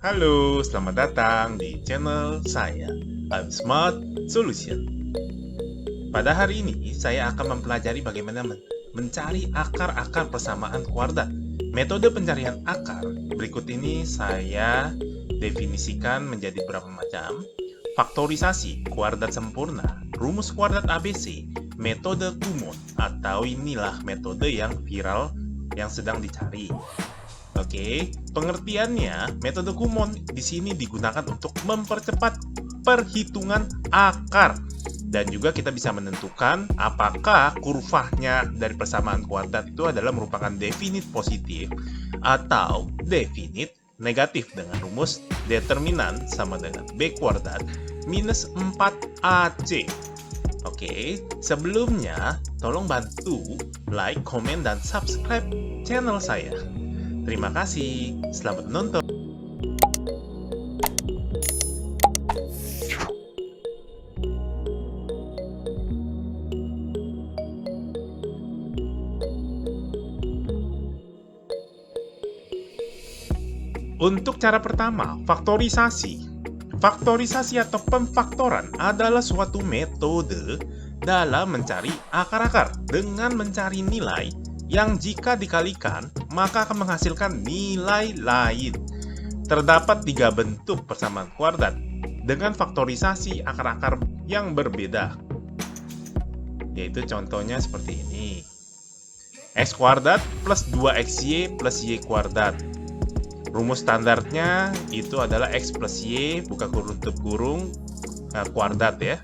Halo, selamat datang di channel saya, I'm Smart Solution. Pada hari ini, saya akan mempelajari bagaimana mencari akar-akar persamaan kuadrat. Metode pencarian akar berikut ini saya definisikan menjadi beberapa macam: faktorisasi kuadrat sempurna, rumus kuadrat ABC, metode Kumon, atau inilah metode yang viral yang sedang dicari. Oke, pengertiannya, metode Kumon di sini digunakan untuk mempercepat perhitungan akar. Dan juga kita bisa menentukan apakah kurvanya dari persamaan kuadrat itu adalah merupakan definit positif atau definit negatif dengan rumus determinan sama dengan B kuadrat minus 4AC. Oke, sebelumnya tolong bantu like, komen, dan subscribe channel saya. Terima kasih, selamat menonton. Untuk cara pertama, faktorisasi. Faktorisasi atau pemfaktoran adalah suatu metode dalam mencari akar-akar dengan mencari nilai yang jika dikalikan maka akan menghasilkan nilai lain. Terdapat 3 bentuk persamaan kuadrat dengan faktorisasi akar-akar yang berbeda. Yaitu contohnya seperti ini. X kuadrat plus 2xy plus y kuadrat. Rumus standarnya itu adalah X plus Y, buka kurung tutup kurung, kuadrat ya.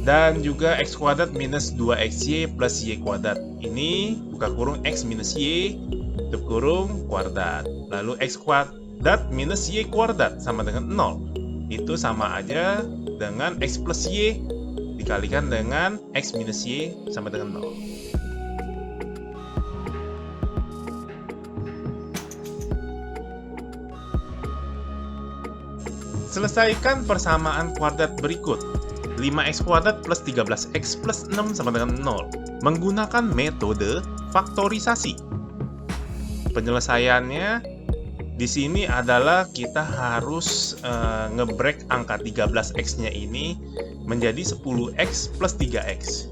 Dan juga X kuadrat minus 2xy plus Y kuadrat. Ini buka kurung X minus Y, tutup kurung, kuadrat. Lalu X kuadrat minus Y kuadrat sama dengan 0. Itu sama aja dengan X plus Y dikalikan dengan X minus Y sama dengan 0. Selesaikan persamaan kuadrat berikut. 5x kuadrat plus 13x plus 6 sama dengan 0. Menggunakan metode faktorisasi. Penyelesaiannya di sini adalah kita harus ngebreak angka 13x-nya ini menjadi 10x plus 3x.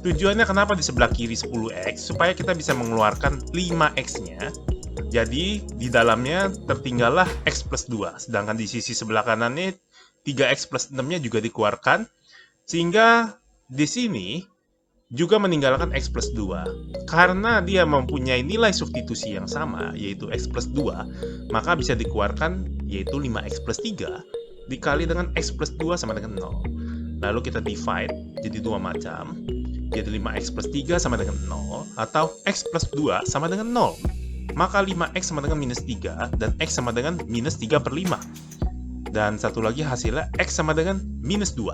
Tujuannya kenapa di sebelah kiri 10x? Supaya kita bisa mengeluarkan 5x-nya. Jadi, di dalamnya tertinggallah X plus 2. Sedangkan di sisi sebelah kanannya 3X plus 6-nya juga dikeluarkan. Sehingga di sini juga meninggalkan X plus 2. Karena dia mempunyai nilai substitusi yang sama, yaitu X plus 2, maka bisa dikeluarkan yaitu 5X plus 3 dikali dengan X plus 2 sama dengan 0. Lalu kita divide jadi 2 macam. Jadi 5X plus 3 sama dengan 0, atau X plus 2 sama dengan 0. Maka 5x sama dengan minus 3, dan x sama dengan minus 3 per 5. Dan satu lagi hasilnya x sama dengan minus 2.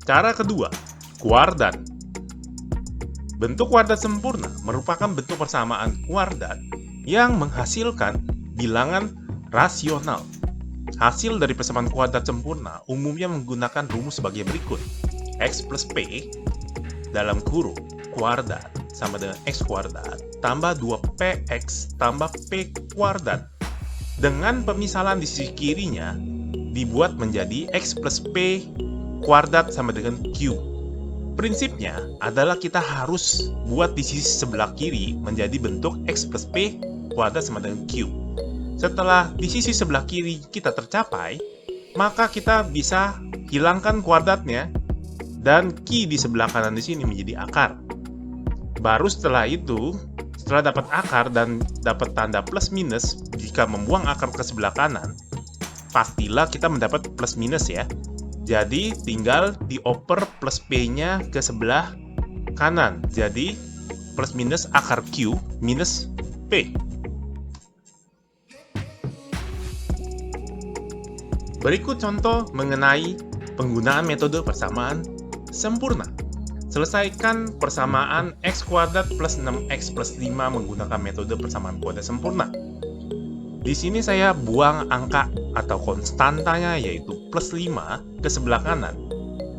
Cara kedua, kuadrat. Bentuk kuadrat sempurna merupakan bentuk persamaan kuadrat yang menghasilkan bilangan rasional. Hasil dari persamaan kuadrat sempurna umumnya menggunakan rumus sebagai berikut. X plus P dalam kurung kuadrat sama dengan X kuadrat tambah 2PX tambah P kuadrat. Dengan pemisalan di sisi kirinya dibuat menjadi X plus P kuadrat sama dengan Q. Prinsipnya adalah kita harus buat di sisi sebelah kiri menjadi bentuk X plus P kuadrat sama dengan Q. Setelah di sisi sebelah kiri kita tercapai, maka kita bisa hilangkan kuadratnya dan Q di sebelah kanan di sini menjadi akar. Baru setelah itu, setelah dapat akar dan dapat tanda plus minus, jika membuang akar ke sebelah kanan, pastilah kita mendapat plus minus ya. Jadi tinggal dioper plus P-nya ke sebelah kanan. Jadi plus minus akar Q minus P. Berikut contoh mengenai penggunaan metode persamaan sempurna. Selesaikan persamaan x kuadrat plus 6x plus 5 menggunakan metode persamaan kuadrat sempurna. Di sini saya buang angka atau konstantanya yaitu plus 5 ke sebelah kanan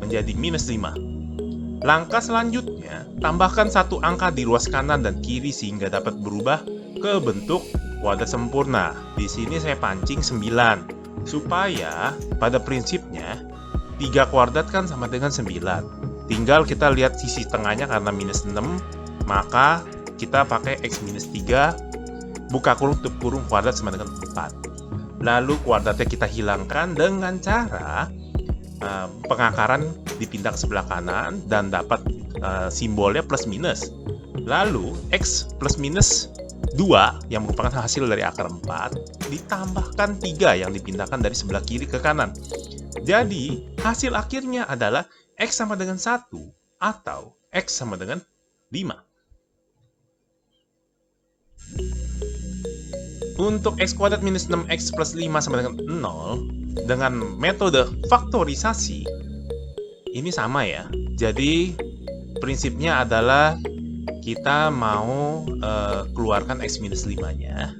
menjadi minus 5. Langkah selanjutnya, tambahkan satu angka di ruas kanan dan kiri sehingga dapat berubah ke bentuk kuadrat sempurna. Di sini saya pancing 9, supaya pada prinsipnya 3 kuadrat kan sama dengan 9. Tinggal kita lihat sisi tengahnya karena minus 6, maka kita pakai X minus 3, buka kurung tutup kurung kuadrat sama dengan 4. Lalu kuadratnya kita hilangkan dengan cara pengakaran dipindah ke sebelah kanan dan dapat simbolnya plus minus. Lalu X plus minus 2 yang merupakan hasil dari akar 4 ditambahkan 3 yang dipindahkan dari sebelah kiri ke kanan. Jadi hasil akhirnya adalah X sama dengan 1 atau X sama dengan 5. Untuk X kuadrat minus 6X plus 5 sama dengan 0 dengan metode faktorisasi ini sama ya. Jadi prinsipnya adalah kita mau keluarkan X minus 5-nya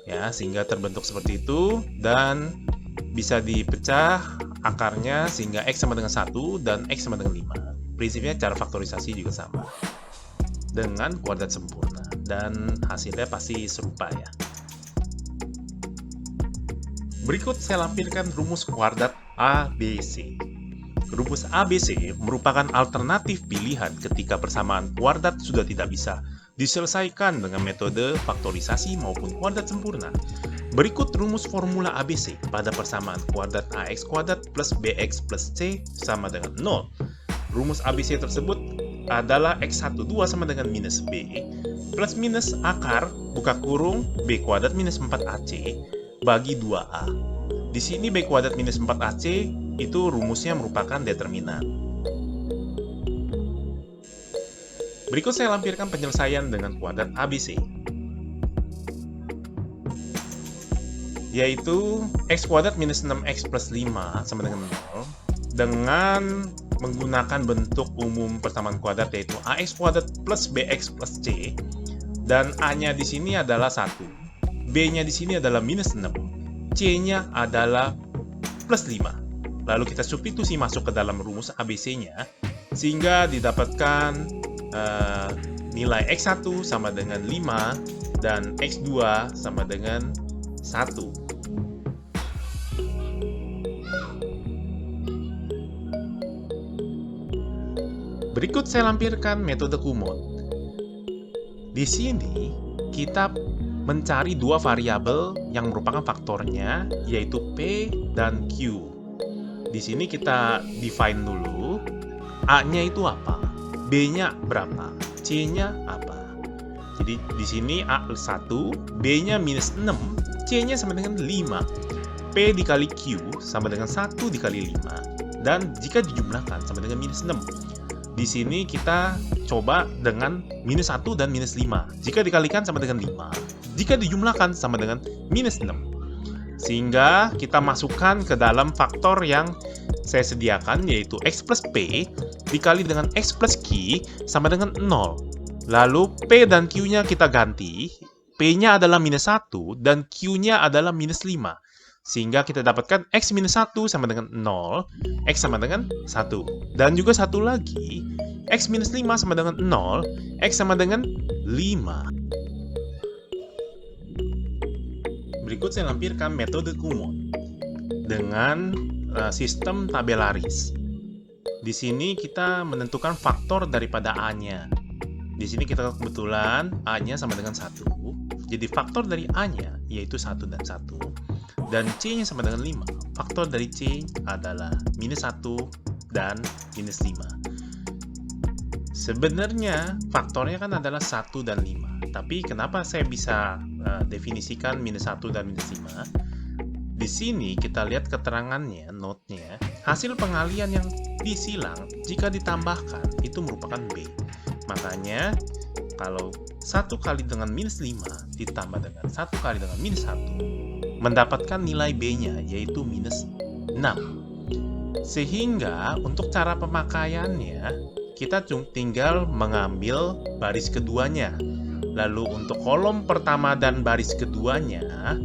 ya, sehingga terbentuk seperti itu dan bisa dipecah akarnya sehingga X sama dengan 1 dan X sama dengan 5. Prinsipnya cara faktorisasi juga sama dengan kuadrat sempurna dan hasilnya pasti serupa ya. Berikut saya lampirkan rumus kuadrat ABC. Rumus ABC merupakan alternatif pilihan ketika persamaan kuadrat sudah tidak bisa diselesaikan dengan metode faktorisasi maupun kuadrat sempurna. Berikut rumus formula ABC pada persamaan kuadrat AX kuadrat plus BX plus C sama dengan 0. Rumus ABC tersebut adalah X12 sama dengan minus B plus minus akar buka kurung B kuadrat minus 4AC bagi 2A. Di sini B kuadrat minus 4AC itu rumusnya merupakan determinan. Berikut saya lampirkan penyelesaian dengan kuadrat ABC, yaitu X kuadrat minus 6X plus 5 sama dengan 0 dengan menggunakan bentuk umum persamaan kuadrat yaitu AX kuadrat plus BX plus C, dan A-nya di sini adalah 1, B-nya di sini adalah minus 6, C-nya adalah plus 5. Lalu kita substitusi masuk ke dalam rumus ABC-nya sehingga didapatkan nilai X1 sama dengan 5 dan X2 sama dengan 1. Berikut saya lampirkan metode Kumon. Di sini kita mencari dua variabel yang merupakan faktornya yaitu P dan Q. Di sini kita define dulu A-nya itu apa, B-nya berapa, C-nya apa. Jadi di sini A 1, B-nya minus 6, C-nya sama dengan 5. P dikali Q sama dengan 1 dikali 5 dan jika dijumlahkan sama dengan minus 6. Di sini kita coba dengan minus 1 dan minus 5. Jika dikalikan sama dengan 5, jika dijumlahkan sama dengan minus 6. Sehingga kita masukkan ke dalam faktor yang saya sediakan yaitu X plus P dikali dengan X plus Q sama dengan 0. Lalu P dan Q-nya kita ganti. P-nya adalah minus 1 dan Q-nya adalah minus 5. Sehingga kita dapatkan X minus 1 sama dengan 0, X sama dengan 1. Dan juga satu lagi, X minus 5 sama dengan 0, X sama dengan 5. Berikut saya lampirkan metode Kumon dengan sistem tabelaris. Di sini kita menentukan faktor daripada A-nya. Di sini kita kebetulan A-nya sama dengan 1. Jadi faktor dari A-nya yaitu 1 dan 1. Dan C-nya sama dengan 5. Faktor dari C adalah minus 1 dan minus 5. Sebenarnya faktornya kan adalah 1 dan 5. Tapi kenapa saya bisa definisikan minus 1 dan minus 5? Di sini kita lihat keterangannya, note-nya. Hasil pengalian yang disilang jika ditambahkan itu merupakan B. Makanya kalau 1 kali dengan minus 5 ditambah dengan 1 kali dengan minus 1 mendapatkan nilai B-nya yaitu minus 6. Sehingga untuk cara pemakaiannya kita tinggal mengambil baris keduanya. Lalu untuk kolom pertama dan baris keduanya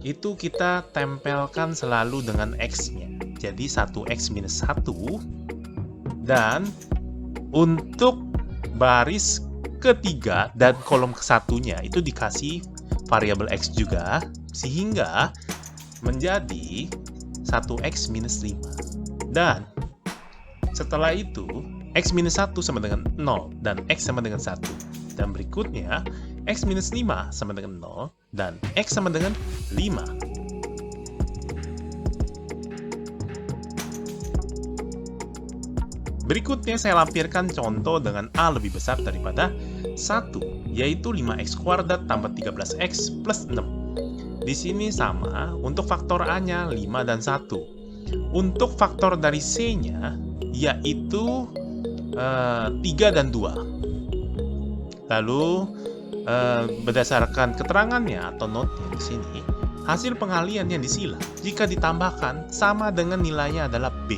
itu kita tempelkan selalu dengan X-nya. Jadi 1X minus 1. Dan untuk baris ketiga dan kolom kesatunya itu dikasih variabel X juga, sehingga menjadi 1X minus 5. Dan setelah itu, X minus 1 sama dengan 0 dan X sama dengan 1. Dan berikutnya, X minus 5 sama dengan 0 dan X sama dengan 5. Berikutnya saya lampirkan contoh dengan A lebih besar daripada 1, yaitu 5X kuadrat tambah 13X plus 6. Di sini sama, untuk faktor A-nya 5 dan 1. Untuk faktor dari C-nya, yaitu 3 dan 2. Lalu, berdasarkan keterangannya atau note-nya di sini, hasil pengalian yang disilang jika ditambahkan sama dengan nilainya adalah B.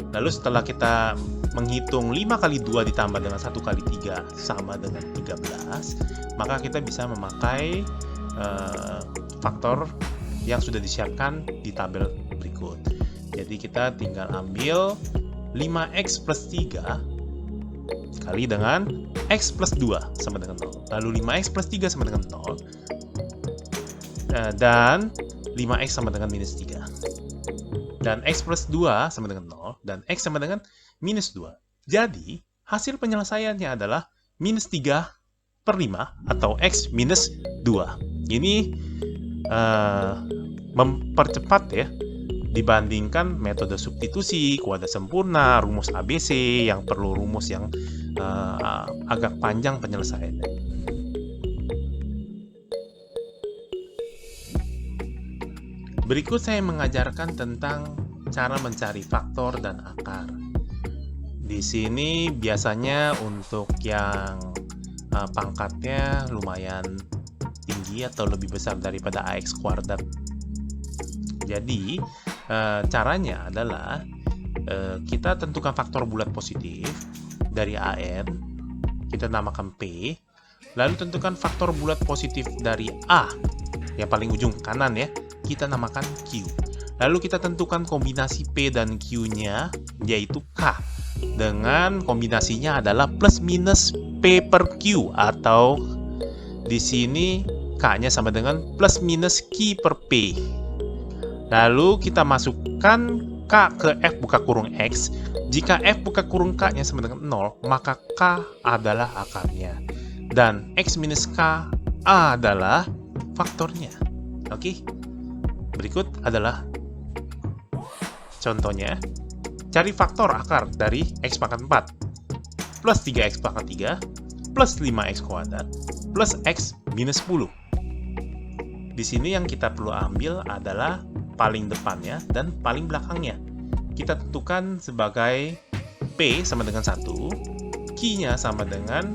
Lalu setelah kita menghitung 5 kali 2 ditambah dengan 1 kali 3 sama dengan 13, maka kita bisa memakai faktor yang sudah disiapkan di tabel berikut. Jadi kita tinggal ambil 5X plus 3 kali dengan X plus 2 sama dengan 0. Lalu 5X plus 3 sama dengan 0. Dan 5X sama dengan minus 3. Dan X plus 2 sama dengan 0, dan X sama dengan minus 2. Jadi, hasil penyelesaiannya adalah minus 3 per 5, atau X minus 2. Ini mempercepat ya, dibandingkan metode substitusi, kuadrat sempurna, rumus ABC, yang perlu rumus yang agak panjang penyelesaiannya. Berikut saya mengajarkan tentang cara mencari faktor dan akar. Di sini biasanya untuk yang pangkatnya lumayan tinggi atau lebih besar daripada AX kuadrat. Jadi, caranya adalah kita tentukan faktor bulat positif dari AN, kita namakan P, lalu tentukan faktor bulat positif dari A, yang paling ujung kanan ya, kita namakan Q. Lalu kita tentukan kombinasi P dan Q-nya, yaitu K, dengan kombinasinya adalah plus minus P per Q, atau di sini K-nya sama dengan plus minus Q per P. Lalu kita masukkan K ke F buka kurung X. Jika F buka kurung K-nya sama dengan 0, maka K adalah akarnya. Dan X minus K adalah faktornya. Oke? Berikut adalah contohnya. Cari faktor akar dari X pangkat 4 plus 3X pangkat 3 plus 5X kuadrat plus X minus 10. Di sini yang kita perlu ambil adalah paling depannya dan paling belakangnya. Kita tentukan sebagai P sama dengan 1, Q-nya sama dengan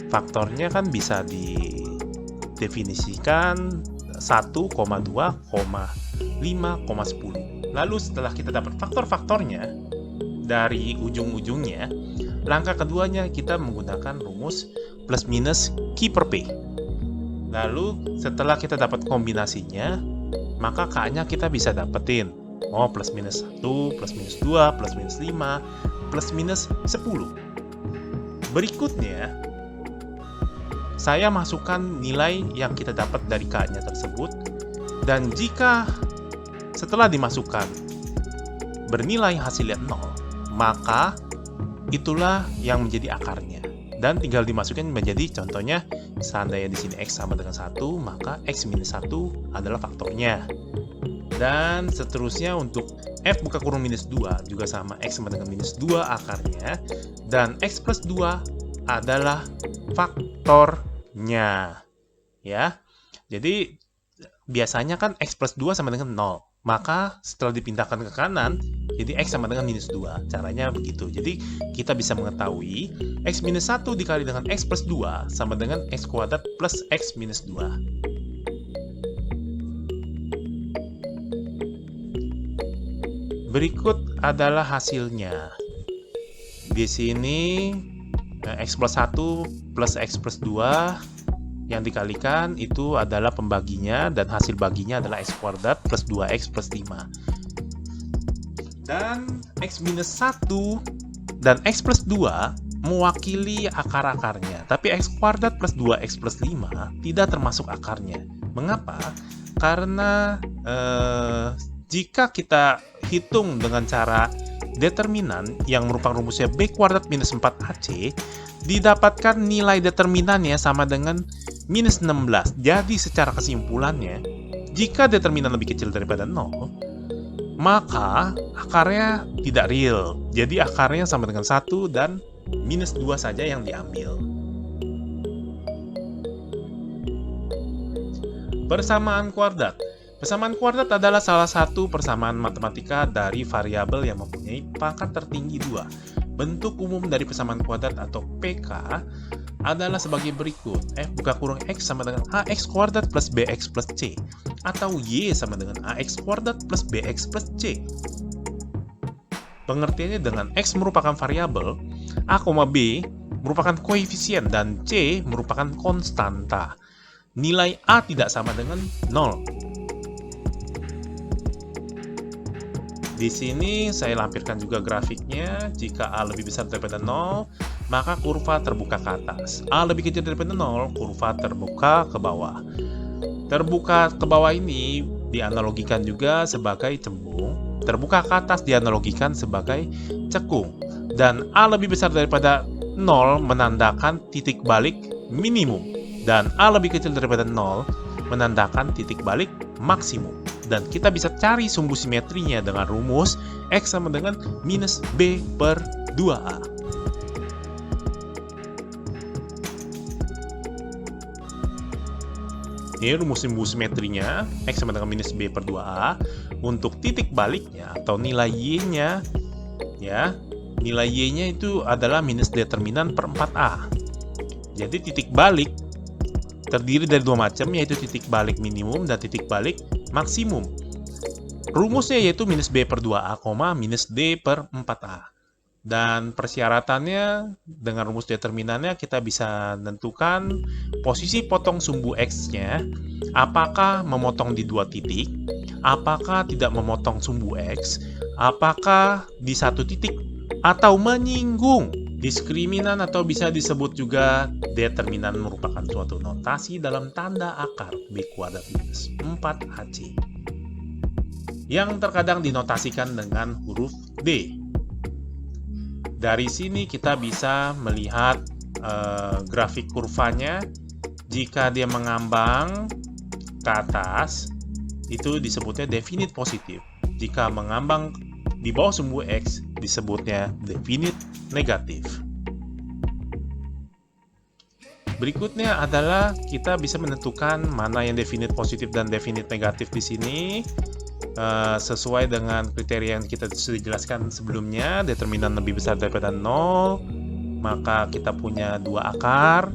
faktornya kan bisa didefinisikan 1,2, 5,10. Lalu setelah kita dapat faktor-faktornya dari ujung-ujungnya, langkah keduanya kita menggunakan rumus plus minus Q per P. Lalu setelah kita dapat kombinasinya, maka K-nya kita bisa dapetin. Plus minus 1, plus minus 2, plus minus 5, plus minus 10. Berikutnya, saya masukkan nilai yang kita dapat dari K-nya tersebut, dan jika setelah dimasukkan bernilai hasilnya 0, maka itulah yang menjadi akarnya. Dan tinggal dimasukkan menjadi contohnya, seandainya di sini X sama dengan 1, maka X minus 1 adalah faktornya. Dan seterusnya untuk F buka kurung minus 2 juga sama, X sama dengan minus 2 akarnya, dan X plus 2 adalah faktornya. Ya, jadi biasanya kan X plus 2 sama dengan 0, maka setelah dipindahkan ke kanan, jadi X sama dengan minus 2. Caranya begitu. Jadi kita bisa mengetahui X minus 1 dikali dengan X plus 2 sama dengan X kuadrat plus X minus 2. Berikut adalah hasilnya. Di sini X plus 1 plus X plus 2 yang dikalikan itu adalah pembaginya, dan hasil baginya adalah X kuadrat plus 2X plus 5. Dan X minus 1 dan X plus 2 mewakili akar-akarnya. Tapi x kuadrat plus 2x plus 5 tidak termasuk akarnya. Mengapa? Karena jika kita hitung dengan cara determinan yang merupakan rumusnya b kuadrat minus 4ac, didapatkan nilai determinannya sama dengan minus 16. Jadi secara kesimpulannya, jika determinan lebih kecil daripada 0, maka akarnya tidak real. Jadi akarnya sama dengan 1 dan minus 2 saja yang diambil. Persamaan kuadrat. Persamaan kuadrat adalah salah satu persamaan matematika dari variabel yang mempunyai pangkat tertinggi 2. Bentuk umum dari persamaan kuadrat atau PK adalah sebagai berikut. F buka kurung X sama dengan AX kuadrat plus BX plus C. Atau Y sama dengan AX kuadrat plus BX plus C. Pengertiannya dengan X merupakan variabel, A, B merupakan koefisien, dan C merupakan konstanta. Nilai A tidak sama dengan 0. Di sini saya lampirkan juga grafiknya. Jika A lebih besar daripada 0, maka kurva terbuka ke atas. A lebih kecil daripada 0, kurva terbuka ke bawah. Terbuka ke bawah ini dianalogikan juga sebagai cembung. Terbuka ke atas dianalogikan sebagai cekung. Dan A lebih besar daripada 0 menandakan titik balik minimum. Dan A lebih kecil daripada 0 menandakan titik balik maksimum. Dan kita bisa cari sumbu simetrinya dengan rumus X sama dengan minus B per 2A. Ini rumus sumbu simetrinya, X sama dengan minus B per 2A. Untuk titik baliknya atau nilai Y-nya, ya, nilai Y-nya itu adalah minus determinan per 4A. Jadi titik balik terdiri dari dua macam, yaitu titik balik minimum dan titik balik maksimum. Rumusnya yaitu minus B per 2A, minus D per 4A. Dan persyaratannya dengan rumus determinannya kita bisa menentukan posisi potong sumbu X-nya, apakah memotong di dua titik, apakah tidak memotong sumbu X, apakah di satu titik, atau menyinggung. Diskriminan atau bisa disebut juga determinan merupakan suatu notasi dalam tanda akar B kuadrat minus 4AC yang terkadang dinotasikan dengan huruf D. Dari sini kita bisa melihat grafik kurvanya. Jika dia mengambang ke atas, itu disebutnya definite positif. Jika mengambang di bawah sumbu X, disebutnya definite negatif. Berikutnya adalah kita bisa menentukan mana yang definite positif dan definite negatif di sini sesuai dengan kriteria yang kita sudah jelaskan sebelumnya. Determinan lebih besar daripada 0, maka kita punya dua akar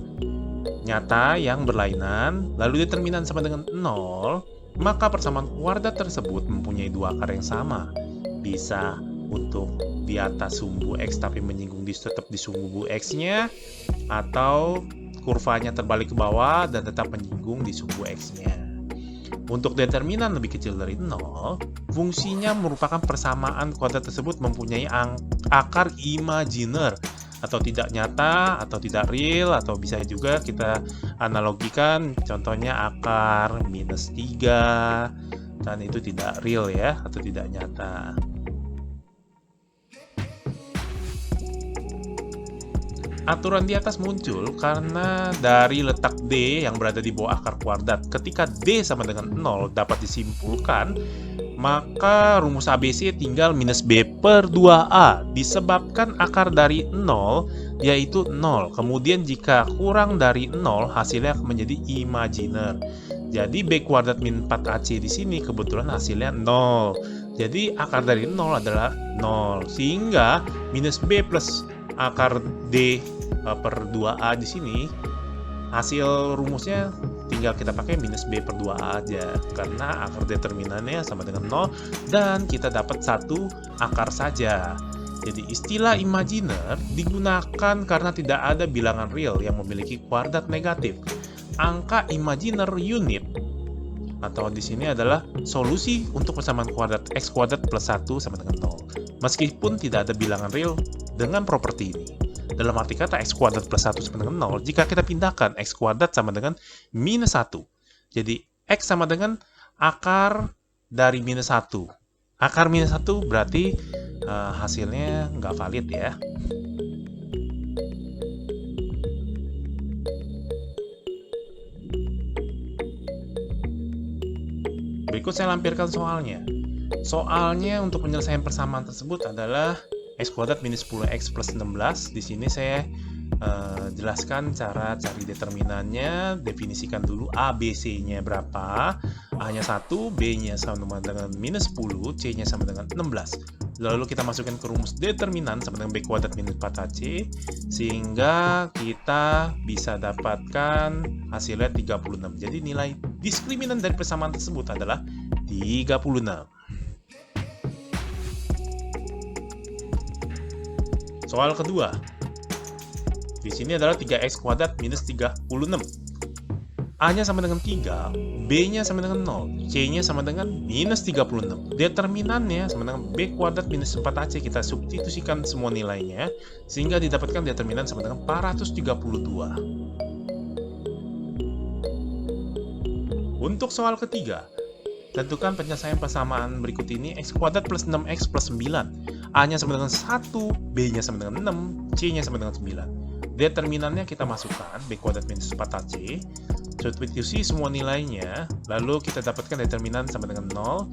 nyata yang berlainan. Lalu determinan sama dengan 0, maka persamaan kuadrat tersebut mempunyai dua akar yang sama. Bisa untuk di atas sumbu X tapi menyinggung tetap di sumbu X-nya, atau kurvanya terbalik ke bawah dan tetap menyinggung di sumbu X-nya. Untuk determinan lebih kecil dari 0, fungsinya merupakan persamaan kuadrat tersebut mempunyai akar imajiner atau tidak nyata atau tidak real, atau bisa juga kita analogikan contohnya akar minus 3, dan itu tidak real ya, atau tidak nyata. Aturan di atas muncul karena dari letak D yang berada di bawah akar kuadrat. Ketika D sama dengan 0 dapat disimpulkan, maka rumus ABC tinggal minus B per 2A. Disebabkan akar dari 0 yaitu 0. Kemudian jika kurang dari 0, hasilnya menjadi imajiner. Jadi B kuadrat min 4AC di sini kebetulan hasilnya 0. Jadi akar dari 0 adalah 0. Sehingga minus B plus akar D per 2A di sini, hasil rumusnya tinggal kita pakai minus B per 2A aja, karena akar determinannya sama dengan 0 dan kita dapat satu akar saja. Jadi istilah imajiner digunakan karena tidak ada bilangan real yang memiliki kuadrat negatif. Angka imajiner unit atau di sini adalah solusi untuk persamaan kuadrat X kuadrat plus 1 sama dengan 0. Meskipun tidak ada bilangan real dengan properti ini. Dalam arti kata x kuadrat plus 1 sama dengan 0, jika kita pindahkan x kuadrat sama dengan minus 1. Jadi x sama dengan akar dari minus 1. Akar minus 1 berarti hasilnya nggak valid ya. Berikut saya lampirkan soalnya. Soalnya untuk penyelesaian persamaan tersebut adalah x kuadrat minus 10x plus 16. Di sini saya jelaskan cara cari determinannya, definisikan dulu A, B, C-nya berapa, A-nya 1, B-nya sama dengan minus 10, C-nya sama dengan 16. Lalu kita masukkan ke rumus determinan sama dengan B kuadrat minus 4AC, sehingga kita bisa dapatkan hasilnya 36. Jadi nilai diskriminan dari persamaan tersebut adalah 36. Soal kedua. Di sini adalah 3x kuadrat minus 36. A-nya sama dengan 3, B-nya sama dengan 0, C-nya sama dengan minus 36. Determinannya sama dengan B kuadrat minus 4AC. Kita substitusikan semua nilainya, sehingga didapatkan determinan sama dengan 432. Untuk soal ketiga, tentukan penyelesaian persamaan berikut ini. X kuadrat plus 6x plus 9. A-nya sama dengan 1, B-nya sama dengan 6, C-nya sama dengan 9. Determinannya kita masukkan B kuadrat minus 4AC, substitusi semua nilainya, lalu kita dapatkan determinan sama dengan 0.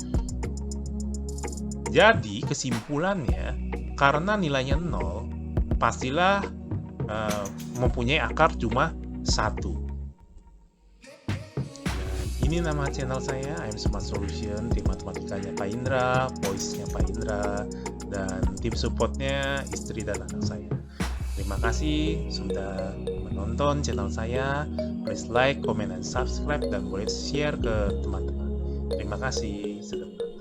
Jadi kesimpulannya, karena nilainya 0, pastilah mempunyai akar cuma 1. Ini nama channel saya, I'm Smart Solution, tim matematikanya Pak Indra, voice-nya Pak Indra, dan tim supportnya istri dan anak saya. Terima kasih sudah menonton channel saya. Please like, comment, dan subscribe, dan boleh share ke teman-teman. Terima kasih sudah menonton.